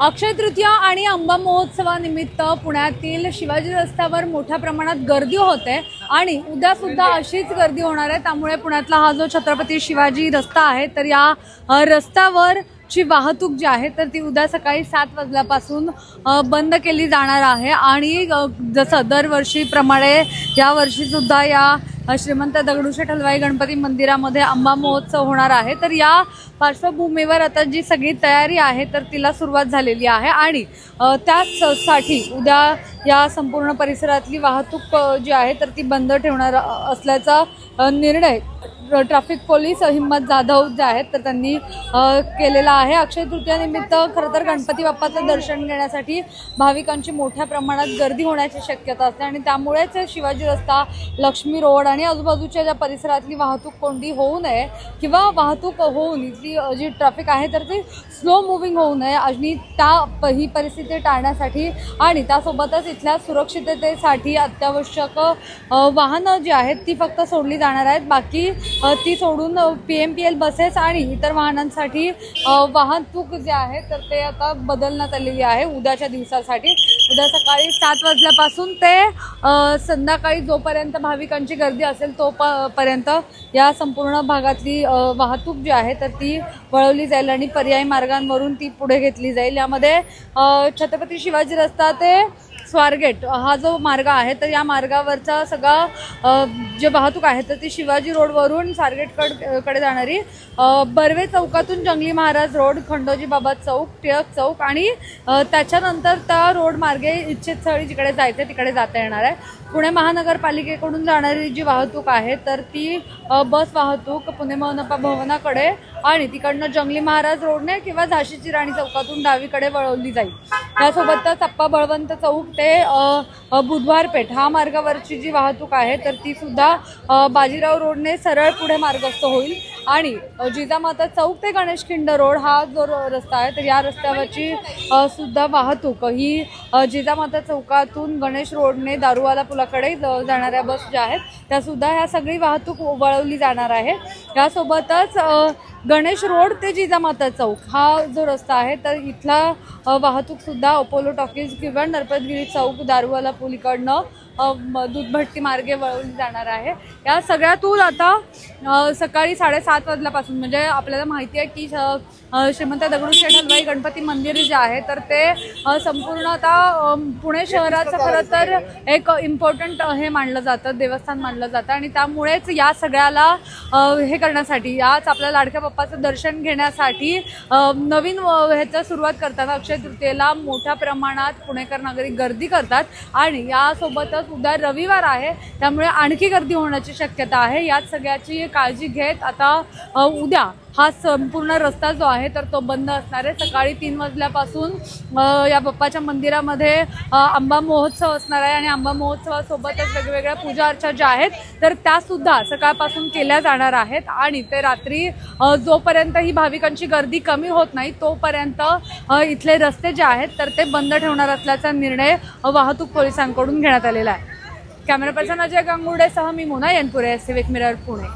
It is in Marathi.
अक्षय तृतीया आणि अंबा महोत्सवानिमित्त पुण्यातील शिवाजी रस्त्यावर मोठ्या प्रमाणात गर्दी होते आणि उद्या सुद्धा अशीच गर्दी होणार आहे। त्यामुळे पुण्यातला हा जो छत्रपती शिवाजी रस्ता आहे तर या रस्त्यावर ची वाहतूक जी आहे तर ती उद्या सकाळी 7 वाजल्यापासून बंद केली जाणार आहे। आणि जसं दरवर्षीप्रमाणे या वर्षी सुद्धा या श्रीमंत दगडूशेठ हलवाई गणपती मंदिरामध्ये अंबा महोत्सव होणार आहे। तर या पार्श्वभूमीवर आता जी सगळी तयारी आहे तर तिला सुरुवात झालेली आहे आणि त्यासाठी उद्या या संपूर्ण परिसरातली वाहतूक जी आहे तर ती बंद ठेवणार असल्याचा निर्णय ट्रॅफिक पोलीस हिम्मत जाधव जे आहेत तर त्यांनी केलेला आहे। अक्षय तृतीयानिमित्त खरं तर गणपती बाप्पाचं दर्शन घेण्यासाठी भाविकांची मोठ्या प्रमाणात गर्दी होण्याची शक्यता असते आणि त्यामुळेच शिवाजी रस्ता, लक्ष्मी रोड आणि आजूबाजूच्या ज्या परिसरातली वाहतूक कोंडी होऊ नये किंवा वाहतूक होऊन इथली जी ट्रॅफिक आहे तर ती स्लो मूव्हिंग होऊ नये आणि ही परिस्थिती टाळण्यासाठी आणि त्यासोबतच इथल्या सुरक्षिततेसाठी अत्यावश्यक वाहनं जी आहेत ती फक्त सोडली जाणार आहेत। बाकी ती सोडून PMPL बसेस आणि इतर वाहनांसाठी वाहतूक जे आहे तर ते आता बदलण्यात आलेली आहे उद्याच्या दिवसासाठी। उद्या सकाळी 7 वाजल्यापासून ते संध्याकाळी जोपर्यंत भाविकांची गर्दी असेल तोपर्यंत या संपूर्ण भागातली वाहतूक जी आहे तर ती वळवली जाईल आणि पर्यायी मार्गांवरून ती पुढे घेतली जाईल। यामध्ये छत्रपती शिवाजी रस्ता ते स्वारगेट हा जो मार्ग आहे तर या मार्गावरचा सगळा जे वाहतूक आहे तर ती शिवाजी रोडवरून स्वारगेटकडे जाणारी बर्वे चौकातून जंगली महाराज रोड, खंडोजी बाबा चौक, टिळक चौक आणि त्याच्यानंतर त्या रोड मार्गे इच्छितस्थळी जिकडे जायचं तिकडे जाता येणार आहे। पुणे महानगरपालिकेकडून जाणारी जी वाहतूक आहे तर ती बस वाहतूक पुणे मनपा भवनाकडे आणि तिकडनं जंगली महाराज रोडने किंवा झाशीची राणी चौकातून डावीकडे वळवली जाईल। त्यासोबतच अप्पा बळवंत चौक ते बुधवार पेठ हा मार्गावरची जी वाहतूक आहे तर ती सुद्धा बाजीराव रोडने सरळ पुढे मार्गस्थ होईल आणि जिजामाता चौक ते गणेशखिंड रोड हा जो रस्ता आहे तर या रस्त्यावरची सुद्धा वाहतूक ही जिजामाता चौकातून गणेश रोडने दारूवाला पुलाकडे जाणाऱ्या बस ज्या आहेत त्यासुद्धा ह्या सगळी वाहतूक वळवली जाणार आहे। यासोबतच गणेश रोड ते जिजामाता चौक हा जो रस्ता आहे तर इथला वाहतूकसुद्धा अपोलो टॉकीज किंवा नरपतगिरी चौक दारूवाला पूल इकडनं दूधभट्टी मार्गे वळवली जाणार आहे। या सगळ्यातून आता सकाळी 7:30 वाजल्यापासून म्हणजे आपल्याला माहिती आहे की श्रीमंत दगडूशेठ हलवाई गणपती मंदिर जे आहे तर ते संपूर्ण आता पुणे शहराचं खरं तर एक इम्पॉर्टंट हे मानलं जातं, देवस्थान मानलं जातं आणि त्यामुळेच या सगळ्याला हे करण्यासाठी याच आपल्या लाडक्या बाप्पाचं दर्शन घेण्यासाठी नवीन ह्याचं सुरुवात करताना अक्षय तृतीयेला मोठ्या प्रमाणात पुणेकर नागरिक गर्दी करतात आणि यासोबतच उद्या रविवार आहे त्यामुळे आणखी गर्दी होण्याची शक्यता आहे। याच सगळ्याची काळजी घेत आता उद्या हा संपूर्ण रस्ता जो आहे तर तो बंद असणार आहे। सकाळी 3 वाजल्यापासून या बाप्पाच्या मंदिरामध्ये अंबा महोत्सव असणार आहे आणि अंबा महोत्सवासोबतच वेगवेगळ्या पूजा अर्चा ज्या आहेत तर त्यासुद्धा सकाळपासून केल्या जाणार आहेत आणि ते रात्री जोपर्यंत ही भाविकांची गर्दी कमी होत नाही तोपर्यंत इथले रस्ते जे आहेत तर ते बंद ठेवणार असल्याचा निर्णय वाहतूक पोलिसांकडून घेण्यात आलेला आहे। कॅमेरा पर्सन अजय गांगुर्डेसह मी मोना येनपुरे, सिविक मिरर, पुणे।